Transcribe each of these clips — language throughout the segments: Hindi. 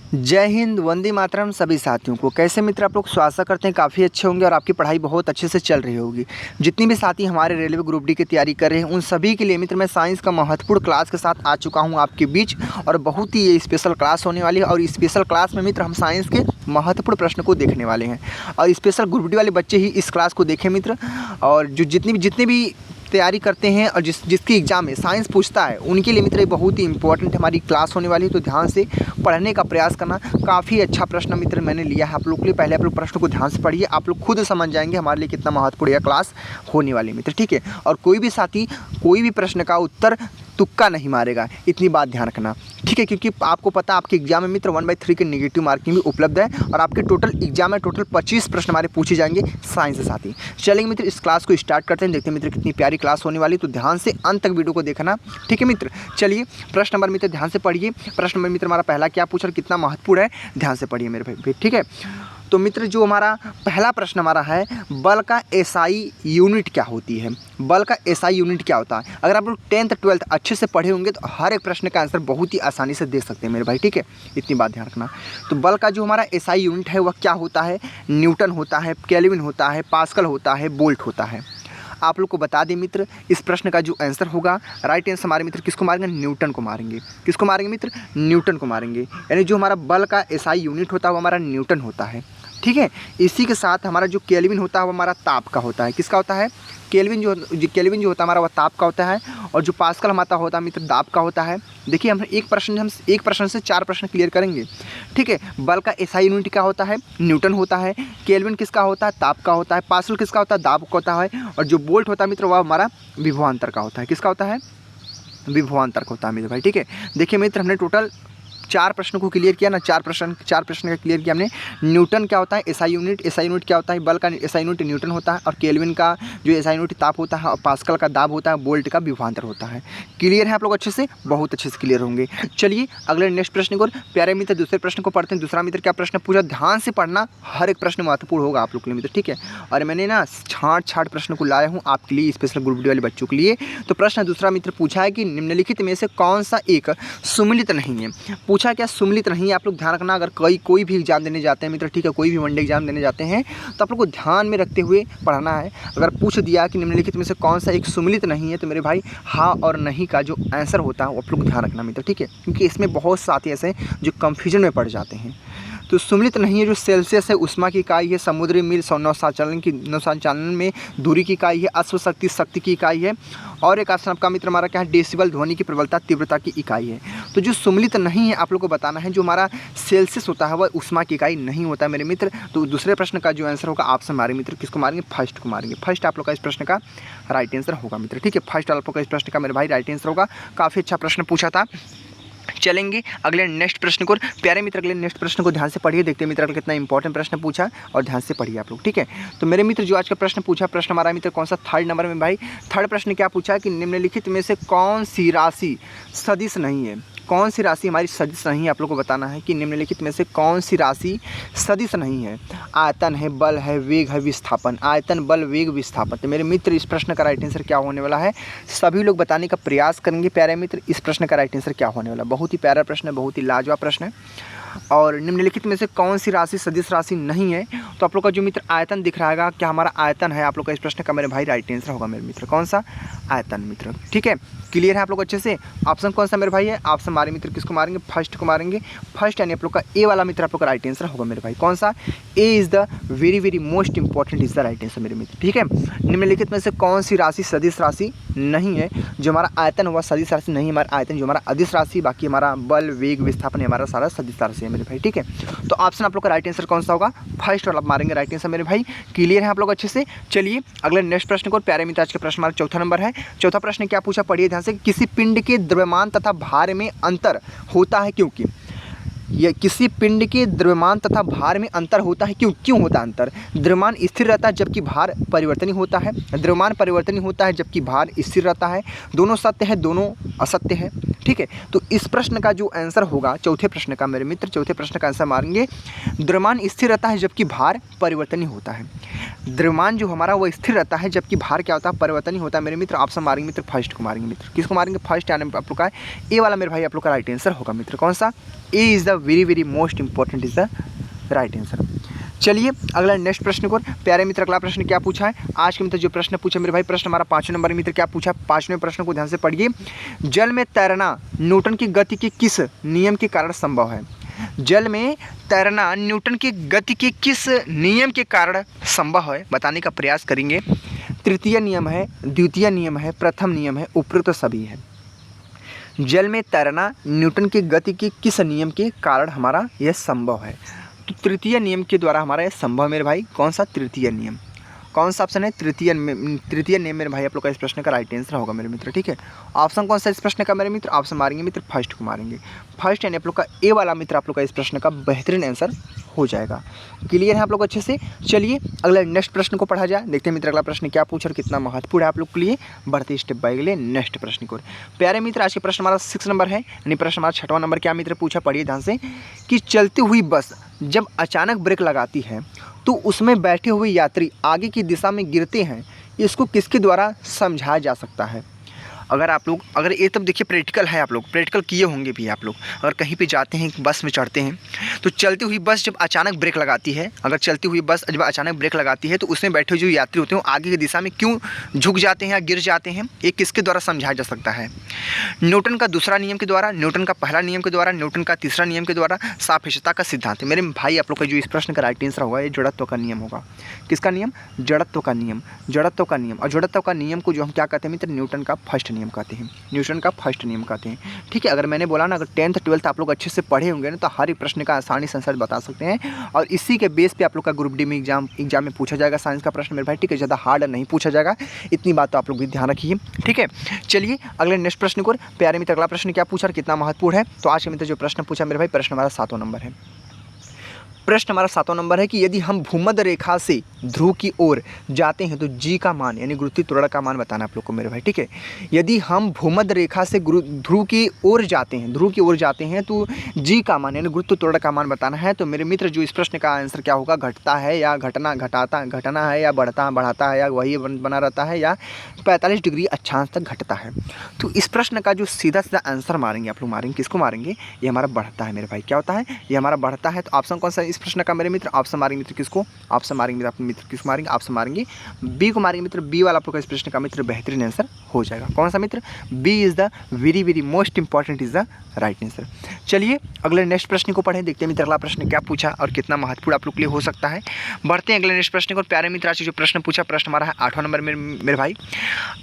जय हिंद, वंदे मातरम सभी साथियों को। कैसे मित्र आप लोग? आशा करते हैं काफ़ी अच्छे होंगे और आपकी पढ़ाई बहुत अच्छे से चल रही होगी। जितनी भी साथी हमारे रेलवे ग्रुप डी की तैयारी कर रहे हैं उन सभी के लिए मित्र मैं साइंस का महत्वपूर्ण क्लास के साथ आ चुका हूं आपके बीच। और बहुत ही ये स्पेशल क्लास होने वाली है और स्पेशल क्लास में मित्र हम साइंस के महत्वपूर्ण प्रश्न को देखने वाले हैं। और स्पेशल ग्रुप डी वाले बच्चे ही इस क्लास को देखें मित्र। और जो जितने भी तैयारी करते हैं और जिसकी एग्ज़ाम में साइंस पूछता है उनके लिए मित्र बहुत ही इंपॉर्टेंट हमारी क्लास होने वाली है। तो ध्यान से पढ़ने का प्रयास करना। काफ़ी अच्छा प्रश्न मित्र मैंने लिया है आप लोग के लिए। पहले आप लोग प्रश्न को ध्यान से पढ़िए, आप लोग खुद समझ जाएंगे हमारे लिए कितना महत्वपूर्ण यह क्लास होने वाली है मित्र, ठीक है। और कोई भी साथी कोई भी प्रश्न का उत्तर तुक्का नहीं मारेगा, इतनी बात ध्यान रखना, ठीक है। क्योंकि आपको पता है आपके एग्जाम में मित्र 1/3 के नेगेटिव मार्किंग भी उपलब्ध है और आपके टोटल एग्जाम में टोटल 25 प्रश्न हमारे पूछे जाएंगे साइंस से साथ ही। चलेंगे मित्र इस क्लास को स्टार्ट करते हैं, देखते हैं मित्र कितनी प्यारी क्लास होने वाली। तो ध्यान से अंत तक वीडियो को देखना, ठीक है मित्र। चलिए प्रश्न नंबर मित्र ध्यान से पढ़िए। प्रश्न नंबर मित्र हमारा पहला क्या पूछा और कितना महत्वपूर्ण है, ध्यान से पढ़िए मेरे भाई, ठीक है। तो मित्र जो हमारा पहला प्रश्न हमारा है, बल का एसआई यूनिट क्या होती है? बल का एसआई यूनिट क्या होता है? अगर आप लोग 10th 12th अच्छे से पढ़े होंगे तो हर एक प्रश्न का आंसर बहुत ही आसानी से दे सकते हैं मेरे भाई, ठीक है। इतनी बात ध्यान रखना। तो बल का जो हमारा एसआई यूनिट है वह क्या होता है? न्यूटन होता है, केल्विन होता है, पास्कल होता है, वोल्ट होता है। आप लोग को बता दें मित्र इस प्रश्न का जो आंसर होगा, राइट आंसर हमारे मित्र किसको मारेंगे? न्यूटन को मारेंगे। किसको मारेंगे मित्र? न्यूटन को मारेंगे। यानी जो हमारा बल का एसआई यूनिट होता है वो हमारा न्यूटन होता है, ठीक है। इसी के साथ हमारा जो केल्विन होता है वो हमारा ताप का होता है। किसका होता है? केल्विन जो होता है हमारा वह ताप का होता है। और जो पास्कल हमारा होता है मित्र दाब का होता है। देखिए हम एक प्रश्न से 4 प्रश्न क्लियर करेंगे, ठीक है। बल का एसआई यूनिट क्या होता है? न्यूटन होता है। केल्विन किसका होता है? ताप का होता है। पास्कल किसका होता है? दाब का होता है। और जो वोल्ट होता है मित्र वह हमारा विभवांतर का होता है। किसका होता है? विभवांतर का होता है मित्र भाई, ठीक है। देखिए मित्र हमने टोटल 4 प्रश्नों को क्लियर किया ना, 4 प्रश्न का क्लियर किया हमने। न्यूटन क्या होता है? एसआई यूनिट क्या होता है? बल का एसआई यूनिट न्यूटन होता है। और केल्विन का जो एसआई यूनिट ताप होता है और पास्कल का दाब होता है, वोल्ट का विभवांतर होता है। क्लियर है आप लोग? अच्छे से, बहुत अच्छे से क्लियर होंगे। चलिए अगले नेक्स्ट प्रश्न को, प्यारे मित्र दूसरे प्रश्न को पढ़ते हैं। दूसरा मित्र क्या प्रश्न पूछा, ध्यान से पढ़ना, हर एक प्रश्न महत्वपूर्ण होगा आप लोग के लिए मित्र, ठीक है। और मैंने ना छाट प्रश्न को लाया हूँ आपके लिए, स्पेशल ग्रुप डी वाले बच्चों के लिए। तो प्रश्न दूसरा मित्र पूछा है कि निम्नलिखित में से कौन सा एक सुमिलित नहीं है? पूछा क्या? सुमिलित नहीं। आप लोग ध्यान रखना, अगर कोई भी एग्जाम देने जाते हैं मित्र, ठीक है, कोई भी वनडे एग्जाम देने जाते हैं तो आप लोग को ध्यान में रखते हुए पढ़ना है। अगर पूछ दिया कि निम्नलिखित में से कौन सा एक सुमिलित नहीं है तो मेरे भाई हाँ और नहीं का जो आंसर होता है वो आप लोग ध्यान रखना मित्र, ठीक है। क्योंकि इसमें बहुत साथी ऐसे जो कंफ्यूजन में पड़ जाते हैं। तो सुमिलित नहीं है जो सेल्सियस है उष्मा की इकाई है, समुद्री मील नौचालन में दूरी की इकाई है, शक्ति की इकाई है। और एक ऑप्शन आपका मित्र हमारा क्या है? डेसिबल ध्वनि की प्रबलता तीव्रता की इकाई है। तो जो सुमिलित नहीं है आप लोग को बताना है, जो हमारा सेल्सियस होता है वह उष्मा की इकाई नहीं होता है मेरे मित्र। तो दूसरे प्रश्न का जो आंसर होगा ऑप्शन हमारे मित्र किसको मारेंगे? फर्स्ट को मारेंगे। फर्स्ट आप लोग का इस प्रश्न का राइट आंसर होगा मित्र, ठीक है। फर्स्ट आप लोग का इस प्रश्न का मेरे भाई राइट आंसर होगा। काफ़ी अच्छा प्रश्न पूछा था। चलेंगे अगले नेक्स्ट प्रश्न को। प्यारे मित्र अगले नेक्स्ट प्रश्न को ध्यान से पढ़िए, देखते हैं मित्र कितना इंपॉर्टेंट प्रश्न पूछा और ध्यान से पढ़िए आप लोग, ठीक है। तो मेरे मित्र जो आज का प्रश्न पूछा, प्रश्न हमारा मित्र कौन सा? 3rd नंबर में भाई। 3rd प्रश्न क्या पूछा है कि निम्नलिखित में से कौन सी राशि सदिश नहीं है? कौन सी राशि हमारी सदिश नहीं है? आप लोग को बताना है कि निम्नलिखित में से कौन सी राशि सदिश नहीं है। आयतन है, बल है, वेग है, विस्थापन। आयतन, बल, वेग, विस्थापन। तो मेरे मित्र इस प्रश्न का राइट आंसर क्या होने वाला है? सभी लोग बताने का प्रयास करेंगे प्यारे मित्र इस प्रश्न का राइट आंसर क्या होने वाला। बहुत ही प्यारा प्रश्न है, बहुत ही लाजवाब प्रश्न है। और निम्नलिखित में से कौन सी राशि सदिश राशि नहीं है? तो आप लोग का जो मित्र आयतन दिख रहा है क्या हमारा आयतन है? आप लोग का इस प्रश्न का मेरे भाई राइट आंसर होगा मेरे मित्र। कौन सा? आयतन मित्र, ठीक है। क्लियर है आप लोग अच्छे से? ऑप्शन कौन सा मेरे भाई है? ऑप्शन हमारे मित्र किसको मारेंगे? फर्स्ट को मारेंगे। फर्स्ट यानी आप लोग का ए वाला मित्र आप लोग का राइट आंसर होगा मेरे भाई। कौन सा? A is the very most important is the right answer मेरे मित्र, ठीक है। निम्नलिखित में से कौन सी राशि सदिश राशि नहीं है? जो हमारा आयतन हुआ सदिश राशि नहीं, हमारा आयतन जो हमारा अदिश राशि, बाकी हमारा बल, वेग, विस्थापन हमारा सारा सदिश राशि है मेरे भाई, ठीक है। तो ऑप्शन आप लोग का राइट आंसर कौन सा होगा? फर्स्ट वाला आप मारेंगे राइट आंसर मेरे भाई। क्लियर है आप लोग अच्छे से? चलिए अगले नेक्स्ट प्रश्न को। प्यारे मित्र आज का प्रश्न हमारा चौथा नंबर है। चौथा प्रश्न क्या पूछा पढ़िए ध्यान से। किसी पिंड के द्रव्यमान तथा भार में अंतर होता है क्योंकि? यह किसी पिंड के द्रव्यमान तथा भार में अंतर होता है क्यों होता है अंतर? द्रव्यमान स्थिर रहता है जबकि भार परिवर्तनीय होता है। द्रव्यमान परिवर्तनीय होता है जबकि भार स्थिर रहता है। दोनों सत्य है, दोनों असत्य है, ठीक है। तो इस प्रश्न का जो आंसर होगा चौथे प्रश्न का मेरे मित्र, चौथे प्रश्न का आंसर मारेंगे द्रव्यमान स्थिर रहता है जबकि भार परिवर्तनीय होता है। द्रव्यमान जो हमारा वो स्थिर रहता है, जबकि भार क्या होता है, परिवर्तनीय होता है मेरे मित्र। ऑप्शन मारेंगे मित्र फर्स्ट को मारेंगे मित्र। किसको मारेंगे? फर्स्ट, यानी आप लोग का ए वाला मेरे भाई आप लोग का राइट आंसर होगा मित्र। कौन सा? A is the very very most important is the right answer. चलिए अगला नेक्स्ट प्रश्न को प्यारे मित्र, अगला प्रश्न क्या पूछा है आज के मित्र जो प्रश्न पूछा मेरे भाई, प्रश्न हमारा 5वें नंबर मित्र क्या पूछा, 5वें प्रश्न को ध्यान से पढ़िए। जल में तैरना न्यूटन की गति के किस नियम के कारण संभव है? जल में तैरना न्यूटन की गति के किस नियम के कारण संभव है, बताने का प्रयास करेंगे। तृतीय नियम है, द्वितीय नियम है, प्रथम नियम है, उपरोक्त सभी है। जल में तैरना न्यूटन की गति के किस नियम के कारण हमारा यह संभव है? तो तृतीय नियम के द्वारा हमारा यह संभव है मेरे भाई। कौन सा? तृतीय नियम। कौन सा ऑप्शन है? तृतीय नियम मेरे भाई आप लोग का इस प्रश्न का राइट आंसर होगा मेरे मित्र। ठीक है, ऑप्शन कौन सा इस प्रश्न का मेरे मित्र? ऑप्शन मारेंगे मित्र फर्स्ट को मारेंगे। फर्स्ट यानी आप लोग का ए वाला मित्र आप लोग का इस प्रश्न का बेहतरीन आंसर हो जाएगा। क्लियर है आप लोग अच्छे से? चलिए अगला नेक्स्ट प्रश्न को पढ़ा जाए, देखते हैं मित्र अगला प्रश्न क्या पूछा और कितना महत्वपूर्ण है आप लोग के लिए। बढ़ते स्टेप बाय के लिए नेक्स्ट प्रश्न को। प्यारे मित्र आज के प्रश्न हमारा 6 नंबर है, यानी प्रश्न हमारा 6वां नंबर क्या मित्र पूछा, पढ़िए ध्यान से। कि चलती हुई बस जब अचानक ब्रेक लगाती है तो उसमें बैठे हुए यात्री आगे की दिशा में गिरते हैं, इसको किसके द्वारा समझाया जा सकता है? अगर आप लोग, अगर ये तब देखिए प्रैक्टिकल है, आप लोग प्रैक्टिकल किए होंगे भी आप लोग। अगर कहीं पे जाते हैं, बस में चढ़ते हैं, तो चलती हुई बस जब अचानक ब्रेक लगाती है, अगर चलती हुई बस जब अचानक ब्रेक लगाती है तो उसमें बैठे हुए जो यात्री होते हैं वो आगे की दिशा में क्यों झुक जाते हैं या गिर जाते हैं, ये किसके द्वारा समझाया जा सकता है? न्यूटन का दूसरा नियम के द्वारा, न्यूटन का पहला नियम के द्वारा, न्यूटन का तीसरा नियम के द्वारा, सापेक्षता का सिद्धांत। मेरे भाई आप लोग का जो इस प्रश्न का राइट आंसर होगा ये जड़त्व का नियम होगा। किसका नियम? जड़त्व का नियम। जड़त्व का नियम, और जड़त्व का नियम को जो हम क्या कहते हैं मित्र? न्यूटन का फर्स्ट नियम कहते हैं। न्यूटन का फर्स्ट नियम कहते हैं। ठीक है, अगर मैंने बोला ना, अगर 10th 12th आप लोग अच्छे से पढ़े होंगे ना तो हर एक प्रश्न का आसानी से आंसर बता सकते हैं, और इसी के बेस पे आप लोग का ग्रुप डी में एग्जाम में पूछा जाएगा साइंस का प्रश्न मेरे भाई। ठीक है, ज़्यादा हार्ड नहीं पूछा जाएगा, इतनी बात तो आप लोग भी ध्यान रखिए। ठीक है, चलिए अगले नेक्स्ट प्रश्न को। प्यारे मित्र अगला प्रश्न क्या पूछा और कितना महत्वपूर्ण है, तो आज के मित्र जो प्रश्न पूछा मेरे भाई, प्रश्न हमारा 7वां नंबर है। प्रश्न हमारा 7वां नंबर है कि यदि हम भूमध्य रेखा से ध्रुव की ओर जाते हैं तो जी का मान यानी गुरुत्वीय त्वरण का मान बताना आप लोग को मेरे भाई। ठीक है, यदि हम भूमध्य रेखा से ध्रुव की ओर जाते हैं तो जी का मान यानी गुरुत्वीय त्वरण का मान बताना है। तो मेरे मित्र जो इस प्रश्न का आंसर क्या होगा? घटता है या घटना है या बढ़ाता है या वही बना रहता है या 45 डिग्री अक्षांश तक घटता है। तो इस प्रश्न का जो सीधा आंसर मारेंगे आप लोग, मारेंगे किसको मारेंगे? ये हमारा बढ़ता है मेरे भाई। क्या होता है? ये हमारा बढ़ता है। तो ऑप्शन कौन सा इस प्रश्न का मेरे मित्र? ऑप्शन मारेंगे मित्र किसको? ऑप्शन मारेंगे अपने मित्र किसको मारेंगे? ऑप्शन मारेंगे बी को मारेंगे मित्र। बी वाला आप लोग का इस प्रश्न का मित्र बेहतरीन आंसर हो जाएगा। कौन सा मित्र? B is the very very most important is the right answer. चलिए अगले नेक्स्ट प्रश्न को पढ़ें, देखते हैं मित्र अगला प्रश्न क्या पूछा और कितना महत्वपूर्ण आप लोग के लिए हो सकता है। बढ़ते हैं अगले नेक्स्ट प्रश्न को। प्यारे मित्र आज जो प्रश्न पूछा, प्रश्न हमारा है 8वां नंबर मेरे भाई।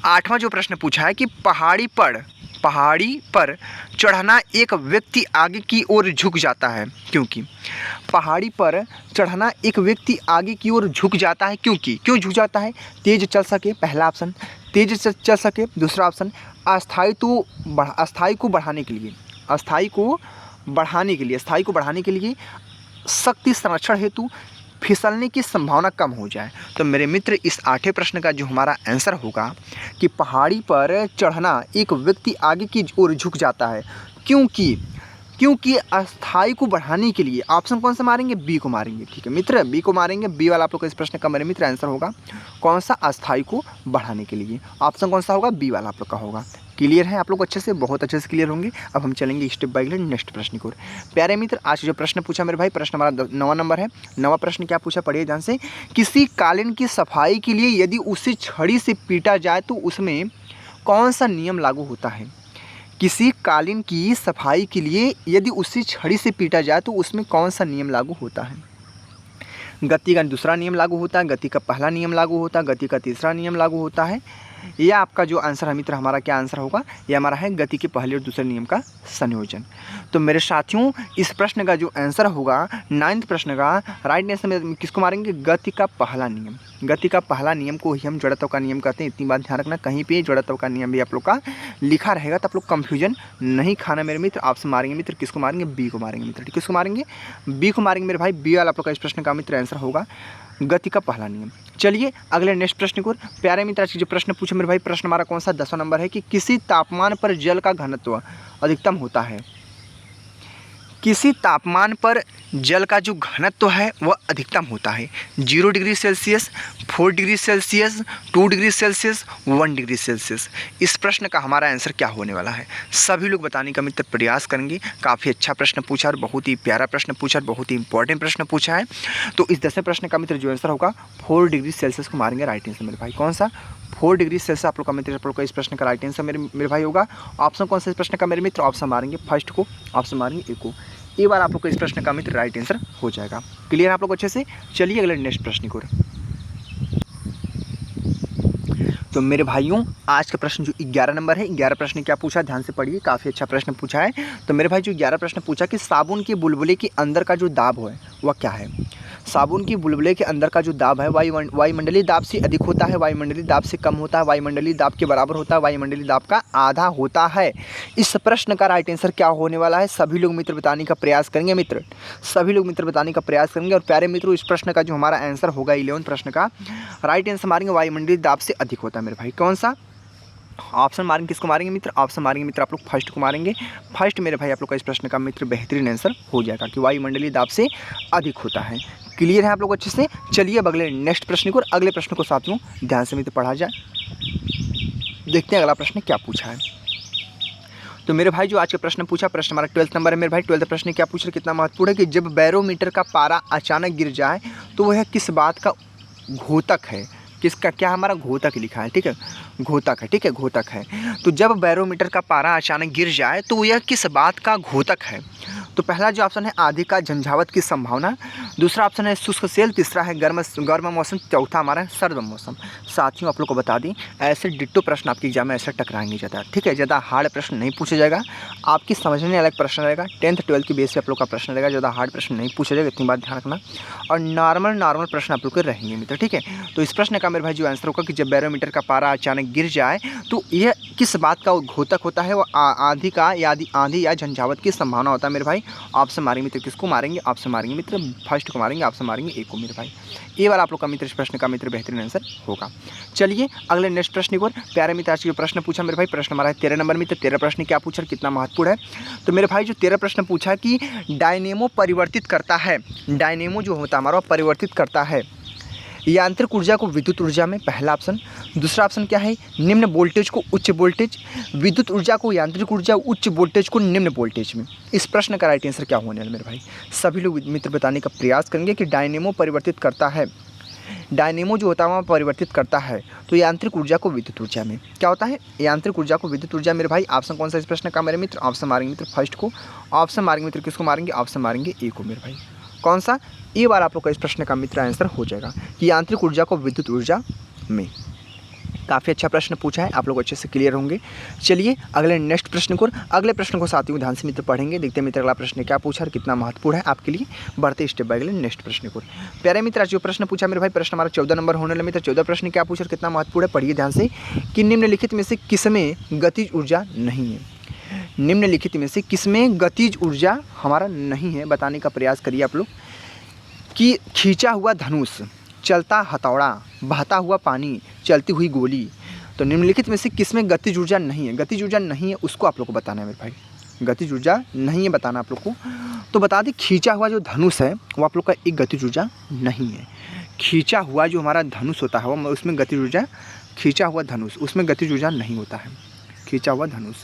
8वां जो प्रश्न पूछा है कि पहाड़ी पर चढ़ना एक व्यक्ति आगे की ओर झुक जाता है क्योंकि? पहाड़ी पर चढ़ना एक व्यक्ति आगे की ओर झुक जाता है क्योंकि? क्यों झुक जाता है? तेज चल सके, पहला ऑप्शन। तेज चल सके, दूसरा ऑप्शन। अस्थायी को बढ़ाने के लिए, शक्ति संरक्षण हेतु, फिसलने की संभावना कम हो जाए। तो मेरे मित्र इस 8वें प्रश्न का जो हमारा आंसर होगा कि पहाड़ी पर चढ़ना एक व्यक्ति आगे की ओर झुक जाता है क्योंकि अस्थायी को बढ़ाने के लिए। ऑप्शन कौन सा मारेंगे? बी को मारेंगे। ठीक है मित्र, बी को मारेंगे। बी वाला आप लोग का इस प्रश्न का मेरे मित्र आंसर होगा कौन सा? अस्थायी को बढ़ाने के लिए। ऑप्शन कौन सा होगा? बी वाला आप लोग का होगा। क्लियर है आप लोग अच्छे से? बहुत अच्छे से क्लियर होंगे। अब हम चलेंगे स्टेप बाय स्टेप नेक्स्ट प्रश्न की ओर। प्यारे मित्र आज जो प्रश्न पूछा मेरे भाई, प्रश्न हमारा 9वां नंबर है। 9वां प्रश्न क्या पूछा, पढ़िए ध्यान से। किसी कालीन की सफाई के लिए यदि उसे छड़ी से पीटा जाए तो उसमें कौन सा नियम लागू होता है? किसी कालीन की सफाई के लिए यदि उसे छड़ी से पीटा जाए तो उसमें कौन सा नियम लागू होता है? गति का दूसरा नियम लागू होता है, गति का पहला नियम लागू होता है, गति का तीसरा नियम लागू होता है। यह आपका जो आंसर है मित्र, हमारा क्या आंसर होगा? ये हमारा है गति के पहले और दूसरे नियम का संयोजन। तो मेरे साथियों इस प्रश्न का जो आंसर होगा 9th प्रश्न का राइट आंसर में किसको मारेंगे? गति का पहला नियम। गति का पहला नियम को ही हम जड़त्व का नियम कहते हैं। इतनी बात ध्यान रखना, कहीं पे जड़त्व का नियम भी आप लोग का लिखा रहेगा तो आप लोग कंफ्यूजन नहीं खाना मेरे मित्र। ऑप्शन मारेंगे मित्र किसको मारेंगे? बी को मारेंगे मित्र। किसको मारेंगे? बी को मारेंगे मेरे भाई। बी वाला आप लोग का इस प्रश्न का मित्र आंसर होगा गति का पहला नियम। चलिए अगले नेक्स्ट प्रश्न को। प्यारे मित्र आज जो प्रश्न पूछे मेरे भाई, प्रश्न हमारा कौन सा? 10वां नंबर है कि किसी तापमान पर जल का घनत्व अधिकतम होता है। किसी तापमान पर जल का जो घनत्व है वह अधिकतम होता है? 0 degree Celsius, 4 degree Celsius, 2 degree Celsius, 1 degree Celsius. इस प्रश्न का हमारा आंसर क्या होने वाला है? सभी लोग बताने का मित्र प्रयास करेंगे। काफ़ी अच्छा प्रश्न पूछा और बहुत ही प्यारा प्रश्न पूछा और बहुत ही इंपॉर्टेंट प्रश्न पूछा है। तो इस 10वें प्रश्न का मित्र जो आंसर होगा 4 डिग्री सेल्सियस को मारेंगे राइट आंसर मेरे भाई। कौन सा? 4 डिग्री सेल्सियस आप लोग का मित्र, आप लोग का इस प्रश्न का राइट आंसर मेरे भाई होगा। ऑप्शन कौन सा इस प्रश्न का मेरे मित्र? ऑप्शन मारेंगे फर्स्ट को, ऑप्शन मारेंगे ए को। ये बार आप लोग को इस प्रश्न का मित्र राइट आंसर हो जाएगा। क्लियर है आप लोग अच्छे से? चलिए अगले नेक्स्ट प्रश्न को। तो मेरे भाइयों आज का प्रश्न जो 11 नंबर है, 11 प्रश्न क्या पूछा है ध्यान से पढ़िए, काफ़ी अच्छा प्रश्न पूछा है। तो मेरे भाई जो 11 प्रश्न पूछा कि साबुन के बुलबुले के अंदर का जो दाब है वह क्या है? साबुन की बुलबुले के अंदर का जो दाब है वायुमंडलीय दाब से अधिक होता है, वायुमंडलीय दाब से कम होता है, वायुमंडलीय दाब के बराबर होता है, वायुमंडलीय दाब का आधा होता है। इस प्रश्न का राइट आंसर क्या होने वाला है? सभी लोग मित्र बताने का प्रयास करेंगे मित्र, सभी लोग मित्र बताने का प्रयास करेंगे। और प्यारे मित्रों इस प्रश्न का जो हमारा आंसर होगा 11वें प्रश्न का राइट आंसर मारेंगे वायुमंडलीय दाब से अधिक होता है मेरे भाई। कौन सा? ऑप्शन मारेंगे, किसको मारेंगे मित्र? ऑप्शन मारेंगे मित्र आप लोग फर्स्ट को मारेंगे। फर्स्ट मेरे भाई आप लोग का इस प्रश्न का मित्र बेहतरीन आंसर हो जाएगा कि वायुमंडलीय दाब से अधिक होता है। क्लियर है आप लोग अच्छे से? चलिए अब अगले नेक्स्ट प्रश्न को, अगले प्रश्न को साथियों ध्यान से मित्र पढ़ा जाए। देखते हैं अगला प्रश्न क्या पूछा है। तो मेरे भाई जो आज का प्रश्न पूछा, प्रश्न हमारा 12 नंबर है मेरे भाई। 12 प्रश्न क्या पूछ रहे, कितना महत्वपूर्ण है कि जब बैरोमीटर का पारा अचानक गिर जाए तो वह किस बात का घोतक है? किसका? क्या हमारा घोतक लिखा है, ठीक है, घोतक है, ठीक है, घोतक है। तो जब बैरोमीटर का पारा अचानक गिर जाए तो यह किस बात का घोतक है? तो पहला जो ऑप्शन है आधी का झंझावत की संभावना, दूसरा ऑप्शन है शुष्क सेल, तीसरा है गर्म मौसम, चौथा हमारा है सर्द मौसम। साथियों आप लोग को बता दें ऐसे डिट्टो प्रश्न आपके एग्जाम में ऐसे टकराएंगे ज़्यादा, ठीक है, ज़्यादा हार्ड प्रश्न नहीं पूछा जाएगा, आपकी समझने अलग प्रश्न रहेगा। 10th 12th की बेस पे आप लोग का प्रश्न रहेगा, ज़्यादा हार्ड प्रश्न नहीं पूछा जाएगा, इतनी बात ध्यान रखना। और नॉर्मल प्रश्न आप लोग के रहेंगे मित्र, ठीक है। तो इस प्रश्न का मेरे भाई जो आंसर होगा कि जब बैरोमीटर का पारा अचानक गिर जाए तो यह किस बात का घोतक होता है? वो आंधी का या आंधी या झंझावत की संभावना होता है मेरे भाई। ऑप्शन मारेंगे मित्र, किसको मारेंगे? ऑप्शन मारेंगे मित्र फर्स्ट को मारेंगे, ऑप्शन मारेंगे ए को मेरे भाई। ये बार आप लोग का मित्र इस प्रश्न का मित्र बेहतरीन आंसर होगा। चलिए अगले नेक्स्ट प्रश्न को। प्यारे मित्र आज के प्रश्न पूछा मेरे भाई, प्रश्न हमारा है 13 नंबर में। तो 13 प्रश्न क्या पूछा, कितना महत्वपूर्ण है? तो मेरे भाई जो 13 प्रश्न पूछा कि डायनेमो परिवर्तित करता है, डायनेमो जो होता है हमारा परिवर्तित करता है यांत्रिक ऊर्जा को विद्युत ऊर्जा में, पहला ऑप्शन। दूसरा ऑप्शन क्या है? निम्न वोल्टेज को उच्च वोल्टेज, विद्युत ऊर्जा को यांत्रिक ऊर्जा, उच्च वोल्टेज को निम्न वोल्टेज में। इस प्रश्न का राइट आंसर क्या होने वाला मेरे भाई? सभी लोग मित्र बताने का प्रयास करेंगे कि डायनेमो परिवर्तित करता है, डायनेमो जो होता है वहाँ परिवर्तित करता है तो यांत्रिक ऊर्जा को विद्युत ऊर्जा में। क्या होता है? यांत्रिक ऊर्जा को विद्युत ऊर्जा मेरे भाई। ऑप्शन कौन सा इस प्रश्न का मेरे मित्र? ऑप्शन मारेंगे मित्र फर्स्ट को, ऑप्शन मारेंगे मित्र किसको मारेंगे? ऑप्शन मारेंगे ए को मेरे भाई। कौन सा? ये बार आप लोग का इस प्रश्न का मित्र आंसर हो जाएगा कि यांत्रिक ऊर्जा को विद्युत ऊर्जा में। काफ़ी अच्छा प्रश्न पूछा है, आप लोग अच्छे से क्लियर होंगे। चलिए अगले नेक्स्ट प्रश्न को, अगले प्रश्न को साथियों ध्यान से मित्र पढ़ेंगे। देखते हैं मित्र अगला प्रश्न क्या पूछा और कितना महत्वपूर्ण है आपके लिए। बढ़ते स्टेप बाय अगले नेक्स्ट प्रश्न को। प्यारे मित्र आज जो प्रश्न पूछा मेरे भाई, प्रश्न हमारा 14 नंबर होने वाला मित्र। 14 प्रश्न क्या पूछा और कितना महत्वपूर्ण है, पढ़िए ध्यान से कि निम्नलिखित में से किसमें गतिज ऊर्जा नहीं है? निम्नलिखित में से किसमें गतिज ऊर्जा हमारा नहीं है, बताने का प्रयास करिए आप लोग। कि खींचा हुआ धनुष, चलता हथौड़ा, बहता हुआ पानी, चलती हुई गोली। तो निम्नलिखित में से किसमें गतिज ऊर्जा नहीं है? गतिज ऊर्जा नहीं है उसको आप लोग को बताना है मेरे भाई, गतिज ऊर्जा नहीं है बताना आप लोग को। तो बता दें खींचा हुआ जो धनुष है वो आप लोग का एक गतिज ऊर्जा नहीं है। खींचा हुआ जो हमारा धनुष होता है वो उसमें गतिज ऊर्जा, खींचा हुआ धनुष उसमें गतिज ऊर्जा नहीं होता है, खींचा हुआ धनुष,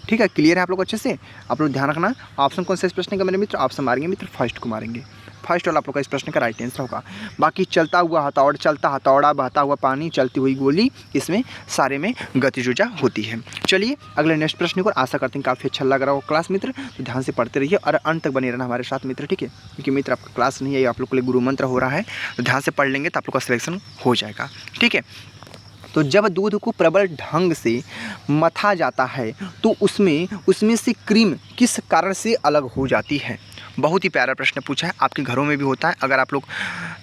ठीक है। क्लियर है आप लोग अच्छे से? आप लोग ध्यान रखना। ऑप्शन कौन सा इस प्रश्न का मेरे मित्र? ऑप्शन मारेंगे मित्र फर्स्ट को मारेंगे, फर्स्ट वाला आप लोग का इस प्रश्न का राइट आंसर होगा। बाकी चलता हथौड़ा, बहता हुआ पानी, चलती हुई गोली, इसमें सारे में गतिज ऊर्जा होती है। चलिए अगले नेक्स्ट प्रश्न को। आशा करते हैं काफ़ी अच्छा लग रहा हो क्लास मित्र, तो ध्यान से पढ़ते रहिए और अंत तक बने रहना हमारे साथ मित्र, ठीक है। क्योंकि मित्र आपका क्लास नहीं है, आप लोग के लिए गुरु मंत्र हो रहा है, तो ध्यान से पढ़ लेंगे तो आप लोग का सिलेक्शन हो जाएगा, ठीक है। तो जब दूध को प्रबल ढंग से मथा जाता है तो उसमें से क्रीम किस कारण से अलग हो जाती है? बहुत ही प्यारा प्रश्न पूछा है, आपके घरों में भी होता है। अगर आप लोग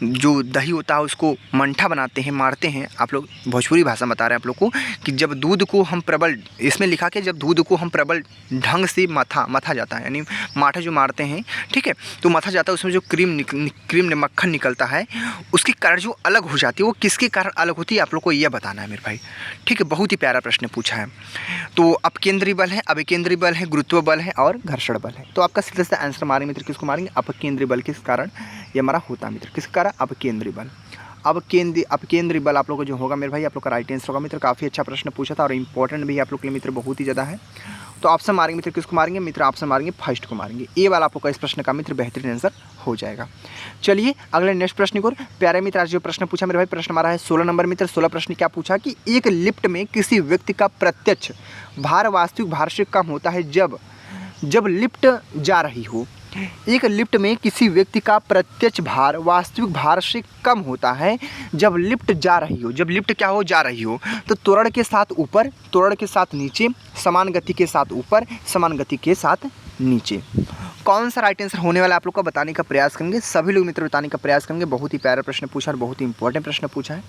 जो दही होता है उसको मंठा बनाते हैं, मारते हैं, आप लोग भोजपुरी भाषा में बता रहे हैं आप लोग को कि जब दूध को हम प्रबल, इसमें लिखा के जब दूध को हम प्रबल ढंग से मथा जाता है, यानी माठा जो मारते हैं, ठीक है, तो मथा जाता है, उसमें जो क्रीम मक्खन निकलता है उसके कारण जो अलग हो जाती है, वो किसके कारण अलग होती है आप लोग को यह बताना है मेरे भाई, ठीक है। बहुत ही प्यारा प्रश्न पूछा है। तो अपकेंद्रीय बल है, अभिकेंद्रीय बल है, गुरुत्व बल है और घर्षण बल है। तो आपका सीधा सीधा आंसर मारेंगे मित्र, किसको मारेंगे? अपकेंद्रीय बल के कारण ये हमारा होता है मित्र, किसके कारण? अपकेंद्रीय बल। अपकेंद्रीय बल आप लोग को जो होगा मेरे भाई, आप लोग का राइट आंसर होगा मित्र। काफ़ी अच्छा प्रश्न पूछा था और इंपॉर्टेंट भी आप लोग के लिए मित्र बहुत ही ज़्यादा है। तो ऑप्शन मारेंगे मित्र, किसको मारेंगे मित्र? ऑप्शन मारेंगे फर्स्ट को मारेंगे। ए वाला आप लोग का इस प्रश्न का मित्र बेहतरीन आंसर हो जाएगा। चलिए अगले नेक्स्ट प्रश्न को प्यारे मित्र, आज जो प्रश्न पूछा मेरे भाई, प्रश्न हमारा है 16 नंबर मित्र। 16 प्रश्न क्या पूछा कि एक लिफ्ट में किसी व्यक्ति का प्रत्यक्ष भार वास्तविक भार से कम होता है जब लिफ्ट जा रही हो। एक लिफ्ट में किसी व्यक्ति का प्रत्यक्ष भार वास्तविक भार से कम होता है जब लिफ्ट जा रही हो। जब लिफ्ट क्या हो? जा रही हो। तो त्वरण के साथ ऊपर, त्वरण के साथ नीचे, समान गति के साथ ऊपर, समान गति के साथ नीचे। कौन सा राइट आंसर होने वाला आप लोग को बताने का प्रयास करेंगे, सभी लोग मित्र बताने का प्रयास करेंगे। बहुत ही प्यारा प्रश्न पूछा और बहुत ही इंपॉर्टेंट प्रश्न पूछा है।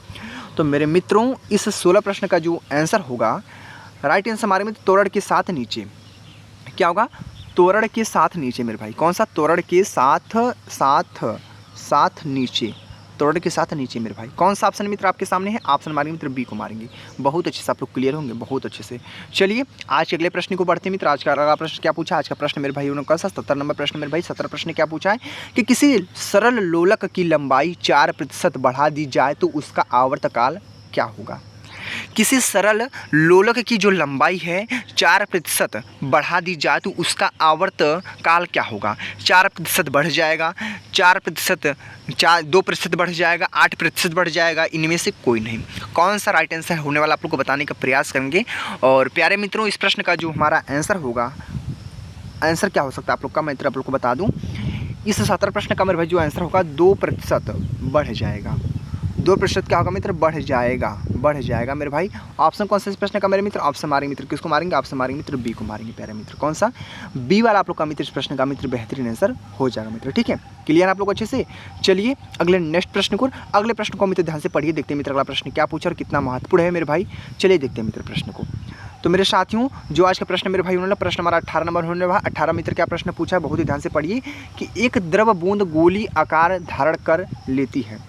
तो मेरे मित्रों, इस 16 प्रश्न का जो आंसर होगा, राइट आंसर हमारे मित्र त्वरण के साथ नीचे। क्या होगा? त्वरण के साथ नीचे मेरे भाई। कौन सा? त्वरण के साथ नीचे, त्वरण के साथ नीचे मेरे भाई। कौन सा ऑप्शन मित्र आपके सामने है? ऑप्शन मारेंगे मित्र बी को मारेंगे। बहुत अच्छे से आप लोग क्लियर होंगे, बहुत अच्छे से। चलिए आज के अगले प्रश्न को बढ़ते हैं मित्र। आज का अगला प्रश्न क्या पूछा? आज का प्रश्न मेरे भाई उन्होंने कौन सा 17 नंबर प्रश्न मेरे भाई। 17 प्रश्न क्या पूछा है कि किसी सरल लोलक की लंबाई 4% बढ़ा दी जाए तो उसका आवर्तकाल क्या होगा? किसी सरल लोलक की जो लंबाई है 4% बढ़ा दी जाए तो उसका आवर्त काल क्या होगा? 4% बढ़ जाएगा, 4%, 2% बढ़ जाएगा, 8% बढ़ जाएगा, इनमें से कोई नहीं। कौन सा राइट आंसर होने वाला आप लोग को बताने का प्रयास करेंगे। और प्यारे मित्रों, इस प्रश्न का जो हमारा आंसर होगा, आंसर क्या हो सकता है आप लोग का, मैं आप लोग को बता दूं। इस 17 प्रश्न का मेरे भाई जो आंसर होगा 2% बढ़ जाएगा। 2% क्या होगा मित्र? बढ़ जाएगा मेरे भाई। ऑप्शन कौन सा इस प्रश्न का मेरे मित्र? ऑप्शन मारेंगे मित्र, किसको मारेंगे? ऑप्शन मारेंगे मित्र बी को मारेंगे प्यारे मित्र। कौन सा? बी वाला आप लोग का मित्र इस प्रश्न का मित्र बेहतरीन आंसर हो जाएगा मित्र, ठीक है। क्लियर आप लोग अच्छे से। चलिए अगले नेक्स्ट प्रश्न को, अगले प्रश्न को मित्र ध्यान से पढ़िए, देखते हैं मित्र अगला प्रश्न क्या पूछा और कितना महत्वपूर्ण है मेरे भाई। चलिए देखते हैं मित्र प्रश्न को। तो मेरे साथियों, जो आज का प्रश्न मेरे भाई उन्होंने, प्रश्न हमारा 18 नंबर होने वाला। 18 मित्र क्या प्रश्न पूछा है, बहुत ही ध्यान से पढ़िए कि एक द्रव बूंद गोली आकार धारण कर लेती है।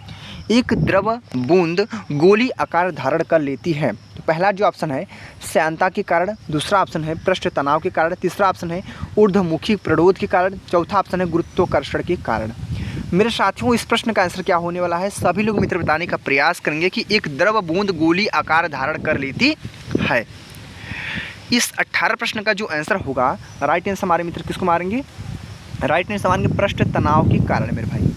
एक द्रव बूंद गोली आकार धारण कर लेती है। तो पहला जो ऑप्शन है श्यानता के कारण, दूसरा ऑप्शन है पृष्ठ तनाव के कारण, तीसरा ऑप्शन है ऊर्ध्वमुखी प्ररोध के कारण, चौथा ऑप्शन है गुरुत्वाकर्षण के कारण। मेरे साथियों, इस प्रश्न का आंसर क्या होने वाला है, सभी लोग मित्र बताने का प्रयास करेंगे कि एक द्रव बूंद गोली आकार धारण कर लेती है। इस 18 प्रश्न का जो आंसर होगा, राइट आंसर हमारे मित्र किसको मारेंगे? राइट आंसर मारेंगे पृष्ठ तनाव के कारण मेरे भाई।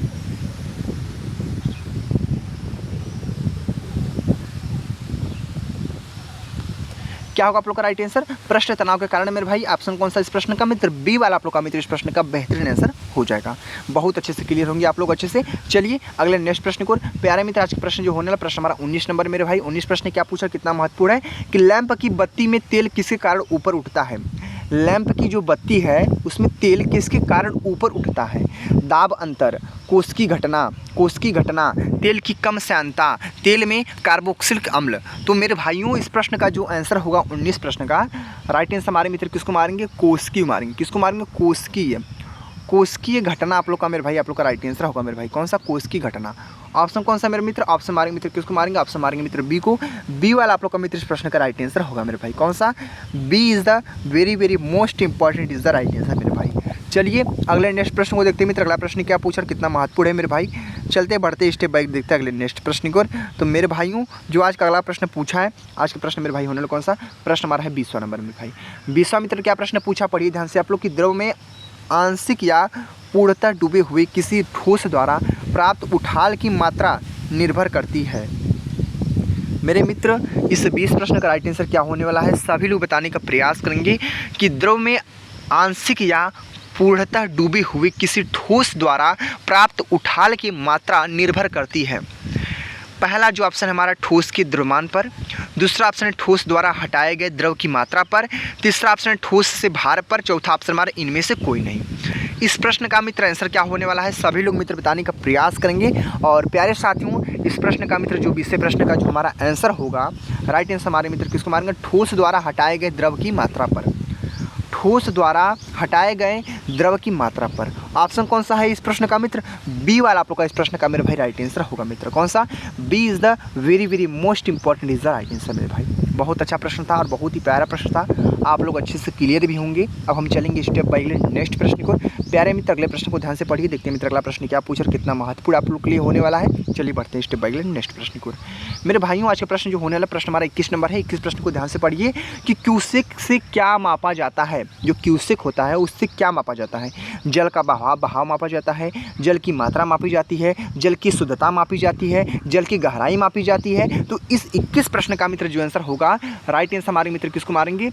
क्या होगा आप लोग का राइट आंसर? पृष्ठ तनाव के कारण मेरे भाई। ऑप्शन कौन सा इस प्रश्न का मित्र? बी वाला आप लोग का मित्र इस प्रश्न का बेहतरीन आंसर हो जाएगा। बहुत अच्छे से क्लियर होंगे आप लोग अच्छे से। चलिए अगले नेक्स्ट प्रश्न को, प्यारे मित्र आज का प्रश्न जो होने वाला, प्रश्न हमारा 19 नंबर मेरे भाई। 19 प्रश्न क्या पूछा, कितना महत्वपूर्ण है कि लैंप की बत्ती में तेल किसके कारण ऊपर उठता है? लैंप की जो बत्ती है उसमें तेल किसके कारण ऊपर उठता है? दाब अंतर, कोस्की घटना, तेल की कम श्यानता, तेल में कार्बोक्सिलिक अम्ल। तो मेरे भाइयों, इस प्रश्न का जो आंसर होगा 19 प्रश्न का, राइट आंसर हमारे मित्र किसको मारेंगे? कोस्की मारेंगे। किसको मारेंगे? कोस्की घटना आप लोग का मेरे भाई, आप लोग का राइट आंसर होगा मेरे भाई। कौन सा? कोस्की घटना। ऑप्शन कौन सा मेरे मित्र? ऑप्शन मारेंगे मित्र किसको मारेंगे? ऑप्शन मारेंगे मित्र बी को। बी वाला आप लोग का मित्र इस प्रश्न का राइट आंसर होगा मेरे भाई। कौन सा? B is the very most important is the right answer मेरे भाई। चलिए अगले नेक्स्ट प्रश्न को देखते हैं मित्र। अगला प्रश्न क्या पूछा और कितना महत्वपूर्ण है मेरे भाई। चलते बढ़ते स्टेप बाय देखते हैं अगले नेक्स्ट प्रश्न को। तो मेरे भाइयों, जो आज का अगला प्रश्न पूछा है, आज का प्रश्न मेरे भाई होने वाला कौन सा? प्रश्न हमारा है 20वां नंबर मेरे भाई। 20वां मित्र क्या प्रश्न पूछा, पढ़िए ध्यान से आप लोग कि द्रव में आंशिक या पूर्णतः डूबे हुए किसी ठोस द्वारा प्राप्त उछाल की मात्रा निर्भर करती है। मेरे मित्र, इस 20 प्रश्न का राइट आंसर क्या होने वाला है, सभी लोग बताने का प्रयास करेंगे कि द्रव में आंशिक या पूर्णतः डूबे हुए किसी ठोस द्वारा प्राप्त उछाल की मात्रा निर्भर करती है। पहला जो ऑप्शन हमारा ठोस के द्रव्यमान पर, दूसरा ऑप्शन है ठोस द्वारा हटाए गए द्रव की मात्रा पर, तीसरा ऑप्शन है ठोस से भार पर, चौथा ऑप्शन हमारा इनमें से कोई नहीं। इस प्रश्न का मित्र आंसर क्या होने वाला है, सभी लोग मित्र बताने का प्रयास करेंगे। और प्यारे साथियों, इस प्रश्न का मित्र जो 20वें प्रश्न का जो हमारा आंसर होगा, राइट आंसर हमारे मित्र किसको मारेंगे, ठोस द्वारा हटाए गए द्रव की मात्रा पर, ठोस द्वारा हटाए गए द्रव की मात्रा पर। ऑप्शन कौन सा है इस प्रश्न का मित्र, बी वाला आप लोग का इस प्रश्न का मेरे भाई राइट आंसर होगा मित्र। कौन सा, B is the very most important is the right answer मेरे भाई। बहुत अच्छा प्रश्न था और बहुत ही प्यारा प्रश्न था, आप लोग अच्छे से क्लियर भी होंगे। अब हम चलेंगे स्टेप बाय स्टेप नेक्स्ट प्रश्न को। प्यारे मित्र अगले प्रश्न को ध्यान से पढ़िए, देखते हैं मित्र अगला प्रश्न क्या पूछ और कितना महत्वपूर्ण आप लोग के लिए होने वाला है। चलिए बढ़ते हैं स्टेप बाय स्टेप नेक्स्ट प्रश्न को। मेरे भाइयों, आज का प्रश्न जो होने वाला प्रश्न हमारा 21 नंबर है। 21 प्रश्न को ध्यान से पढ़िए कि क्यूसेक से क्या मापा जाता है। जो क्यूसेक होता है उससे क्या मापा जाता है, जल का बहाव मापा जाता है, जल की मात्रा मापी जाती है, जल की शुद्धता मापी जाती है, जल की गहराई मापी जाती है। तो इस 21 प्रश्न का मित्र जो आंसर होगा, राइट आंसर हमारे मित्र किसको मारेंगे,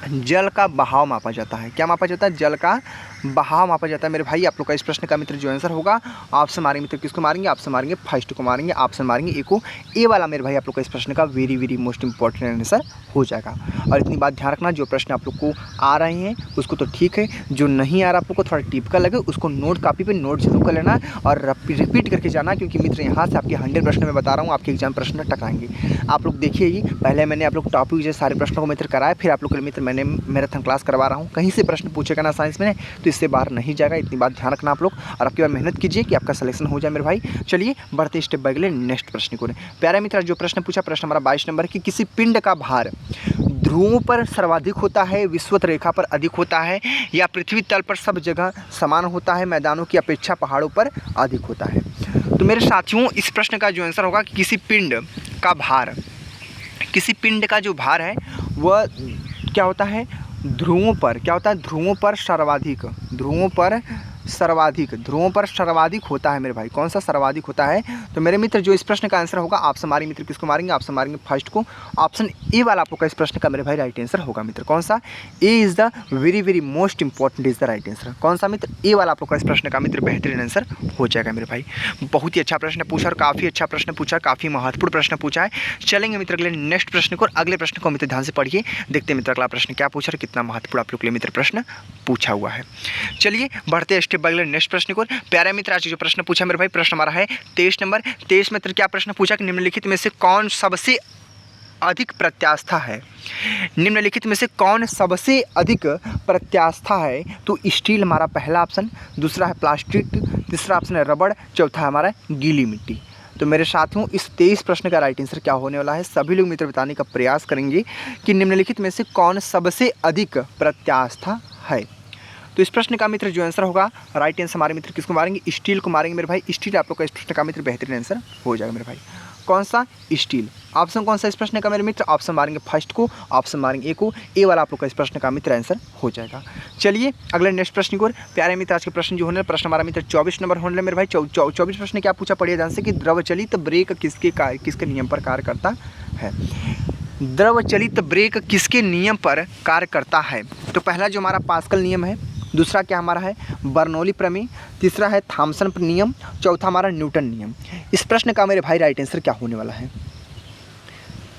जल का बहाव मापा जाता है। क्या मापा जाता है, जल का बहाव मापा जाता है मेरे भाई। आप लोग का इस प्रश्न का मित्र जो आंसर होगा, ऑप्शन मारेंगे मित्र किसको मारेंगे, ऑप्शन मारेंगे फर्स्ट को मारेंगे, ऑप्शन मारेंगे ए को। ए वाला मेरे भाई आप लोग का इस प्रश्न का वेरी मोस्ट इंपॉर्टेंट आंसर हो जाएगा। और इतनी बात ध्यान रखना, जो प्रश्न आप लोग को आ रहे हैं उसको तो ठीक है, जो नहीं आ रहा आप लोग को थोड़ा टिपिकल लगे उसको नोट कापी पे नोट जरूर कर लेना और रिपीट करके जाना, क्योंकि मित्र यहाँ से आपके 100 प्रश्न में बता रहा हूँ आपके एग्जाम प्रश्न टकराएंगे। आप लोग देखिए ही, पहले मैंने आप लोग टॉपिक जैसे सारे प्रश्नों को मित्र कराया, फिर आप लोग के मित्र मैंने मैराथन क्लास करवा रहा हूँ। कहीं से प्रश्न पूछेगा ना साइंस में तो इससे बाहर नहीं जाएगा, इतनी बात ध्यान रखना आप लोग। और आपकी बार मेहनत कीजिए कि आपका सिलेक्शन हो जाए मेरे भाई। चलिए बढ़ते स्टेप बाय स्टेप नेक्स्ट प्रश्न को। प्यारे मित्र जो प्रश्न पूछा, प्रश्न हमारा 22 नंबर कि किसी पिंड का भार ध्रुवों पर सर्वाधिक होता है, विषुवत रेखा पर अधिक होता है, या पृथ्वी तल पर सब जगह समान होता है, मैदानों की अपेक्षा पहाड़ों पर अधिक होता है। तो मेरे साथियों, इस प्रश्न का जो आंसर होगा कि किसी पिंड का भार, किसी पिंड का जो भार है वह क्या होता है, ध्रुवों पर, क्या होता है, ध्रुवों पर सर्वाधिक, ध्रुवों पर सर्वाधिक होता है मेरे भाई। कौन सा सर्वाधिक होता है, तो मेरे मित्र जो इस प्रश्न का आंसर होगा, आप हमारे मित्र किसको मारेंगे, आप मारेंगे फर्स्ट को। ऑप्शन ए वाला आप लोग का इस प्रश्न का मेरे भाई राइट आंसर होगा मित्र। कौन सा, A is the very most important is the right answer. कौन सा मित्र, ए वाला आप लोग का इस प्रश्न का मित्र बेहतरीन आंसर हो जाएगा मेरे भाई। बहुत ही अच्छा प्रश्न पूछा और काफ़ी अच्छा प्रश्न पूछा, काफ़ी महत्वपूर्ण प्रश्न पूछा है। चलेंगे मित्र अगले नेक्स्ट प्रश्न को, और अगले प्रश्न को मित्र ध्यान से पढ़िए, देखते हैं मित्र अगला प्रश्न क्या पूछा और कितना महत्वपूर्ण आप लोग के लिए मित्र प्रश्न पूछा हुआ है। चलिए बढ़ते स्टेप बाय नेक्स्ट प्रश्न को। प्यारे मित्र आज जो प्रश्न पूछा मेरे भाई, प्रश्न हमारा है 23 नंबर। 23 मित्र क्या प्रश्न पूछा कि निम्नलिखित में से कौन सबसे अधिक प्रत्यास्था है, निम्नलिखित में से कौन सबसे अधिक प्रत्यास्था है। तो स्टील हमारा पहला ऑप्शन, दूसरा है प्लास्टिक, तीसरा ऑप्शन है रबड़, चौथा हमारा गीली मिट्टी। तो मेरे साथियों, इस 23 प्रश्न का राइट आंसर क्या होने वाला है, सभी लोग मित्र बताने का प्रयास करेंगे कि निम्नलिखित में से कौन सबसे अधिक प्रत्यास्था है। तो इस प्रश्न का मित्र जो आंसर होगा, राइट आंसर हमारे मित्र किसको मारेंगे, स्टील को मारेंगे मेरे भाई। स्टील आप लोग का इस प्रश्न का मित्र बेहतरीन आंसर हो जाएगा मेरे भाई। कौन सा, स्टील। ऑप्शन कौन सा इस प्रश्न का मेरे मित्र, ऑप्शन मारेंगे फर्स्ट को, ऑप्शन मारेंगे ए को। ए वाला आप लोग का इस प्रश्न का मित्र आंसर हो जाएगा। चलिए अगले नेक्स्ट प्रश्न की ओर। प्यारे मित्र आज के प्रश्न जो होने वाला, प्रश्न हमारा मित्र 24 नंबर होने वाला मेरे भाई। 24 प्रश्न क्या पूछा पढ़िए ध्यान से कि द्रवचलित ब्रेक किसके नियम पर कार्य करता है। द्रवचलित ब्रेक किसके नियम पर कार्य करता है। तो पहला जो हमारा पास्कल नियम है, दूसरा क्या हमारा है बर्नौली प्रमेय, तीसरा है थॉमसन नियम, चौथा हमारा न्यूटन नियम। इस प्रश्न का मेरे भाई राइट आंसर क्या होने वाला है,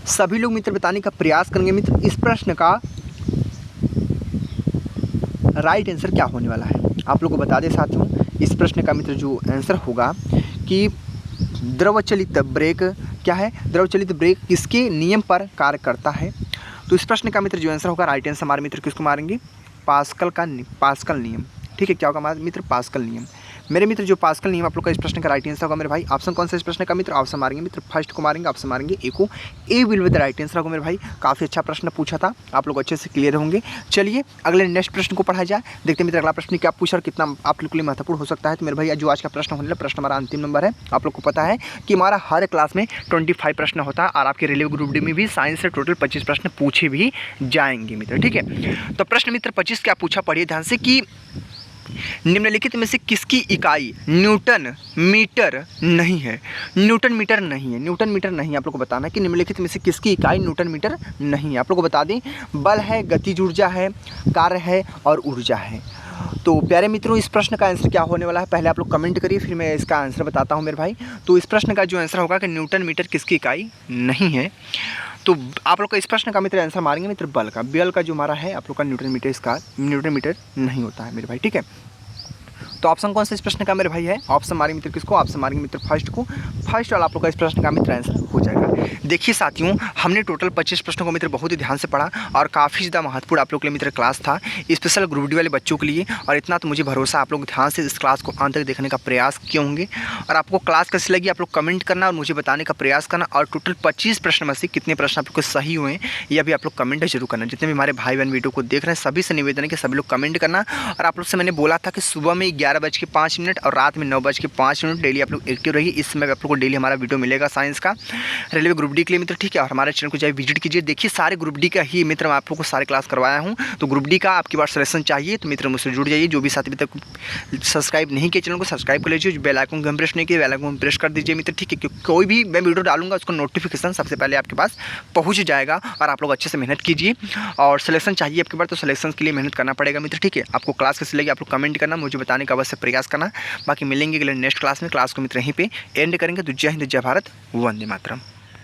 सभी लोग मित्र बताने का प्रयास करेंगे। मित्र इस प्रश्न का राइट आंसर क्या होने वाला है, आप लोग को बता दें साथियों। इस प्रश्न का मित्र जो आंसर होगा कि द्रवचलित ब्रेक क्या है, द्रवचलित ब्रेक किसके नियम पर कार्य करता है। तो इस प्रश्न का मित्र जो आंसर होगा, राइट आंसर हमारे मित्र किसको मारेंगे, पास्कल नियम। ठीक है, क्या होगा हमारा मित्र, पास्कल नियम। मेरे मित्र जो पास्कल नियम आप लोग का इस प्रश्न का राइट आंसर होगा मेरे भाई। ऑप्शन कौन सा इस प्रश्न का मित्र, ऑप्शन मारेंगे मित्र फर्स्ट को मारेंगे, ऑप्शन मारेंगे ए को। A will be the right answer होगा मेरे भाई। काफ़ी अच्छा प्रश्न पूछा था, आप लोग अच्छे से क्लियर होंगे। चलिए अगले नेक्स्ट प्रश्न को पढ़ा जाए, देखते हैं मित्र अगला प्रश्न क्या पूछा और कितना आप लोग के लिए महत्वपूर्ण हो सकता है। तो मेरे भाई जो आज का प्रश्न होने वाला, प्रश्न हमारा अंतिम नंबर है। आप लोग को पता है कि हमारा हर क्लास में 25 प्रश्न होता है और आपके रेलवे ग्रुप डी में भी साइंस से टोटल 25 प्रश्न पूछे भी जाएंगे मित्र। ठीक है, तो प्रश्न मित्र 25 क्या पूछा पढ़िए ध्यान से कि निम्नलिखित में से किसकी इकाई न्यूटन मीटर नहीं है। न्यूटन मीटर नहीं है, न्यूटन मीटर नहीं, आप लोग को बताना है कि निम्नलिखित में से किसकी इकाई न्यूटन मीटर नहीं है। आप लोग को बता दें, बल है, गतिज ऊर्जा है, कार्य है और ऊर्जा है। तो प्यारे मित्रों, इस प्रश्न का आंसर क्या होने वाला है, पहले आप लोग कमेंट करिए, फिर मैं इसका आंसर बताता हूँ मेरे भाई। तो इस प्रश्न का जो आंसर होगा कि न्यूटन मीटर किसकी इकाई नहीं है। तो आप लोग का इस प्रश्न का मित्र आंसर मारेंगे मित्र बल का। बल का जो हमारा है आप लोग का न्यूटन मीटर नहीं होता है मेरे भाई, ठीक है। तो ऑप्शन कौन सा इस प्रश्न का मेरे भाई है, ऑप्शन मारेंगे मित्र किसको, ऑप्शन मारेंगे मित्र फर्स्ट को। फर्स्ट वाला आप लोग का इस प्रश्न का मित्र आंसर हो जाएगा। देखिए साथियों, हमने टोटल 25 प्रश्नों को मित्र बहुत ही ध्यान से पढ़ा और काफ़ी ज़्यादा महत्वपूर्ण आप लोग के लिए मित्र क्लास था, स्पेशल ग्रुप डी वाले बच्चों के लिए। और इतना तो मुझे भरोसा, आप लोग ध्यान से इस क्लास को अंत तक देखने का प्रयास किए होंगे। और आपको क्लास कैसी लगी आप लोग कमेंट करना और मुझे बताने का प्रयास करना। और टोटल 25 प्रश्न में से कितने प्रश्न आप लोग को सही हुए यह भी आप लोग कमेंट जरूर करना। जितने भी हमारे भाई बहन वीडियो को देख रहे हैं सभी से निवेदन है कि सभी लोग कमेंट करना। और आप लोग से मैंने बोला था कि सुबह में 11:05 और रात में 9:05 डेली आप लोग एक्टिव रहिए। इस समय आप लोग को डेली हमारा वीडियो मिलेगा साइंस का, रेलवे ग्रुप डी के लिए मित्र, ठीक है। और हमारे चैनल को जाए विजिट कीजिए। देखिए सारे ग्रुप डी का ही मित्र मैं आप लोग को सारे क्लास करवाया हूँ। तो ग्रुप डी का आपकी बार सलेक्शन चाहिए तो मित्र मुझसे जुड़ जाइए। जो भी साथी अभी तक सब्सक्राइब नहीं किए चैनल को सब्सक्राइब कर लीजिए। बेल आइकन को प्रेस नहीं किए, बेल आइकन को प्रेस कर दीजिए मित्र, ठीक है। क्योंकि कोई भी मैं वीडियो डालूंगा उसका नोटिफिकेशन सबसे पहले आपके पास पहुँच जाएगा। और आप लोग अच्छे से मेहनत कीजिए। और सिलेक्शन चाहिए आपके बार तो सिलेक्शन के लिए मेहनत करना पड़ेगा मित्र, ठीक है। आपको क्लास कैसी लगी आप लोग कमेंट करना, मुझे बताने का अवश्य प्रयास करना। बाकी मिलेंगे अगले नेक्स्ट क्लास में। क्लास को मित्र यहीं पे एंड करेंगे। तो जय हिंद, जय भारत, वंदे मातरम।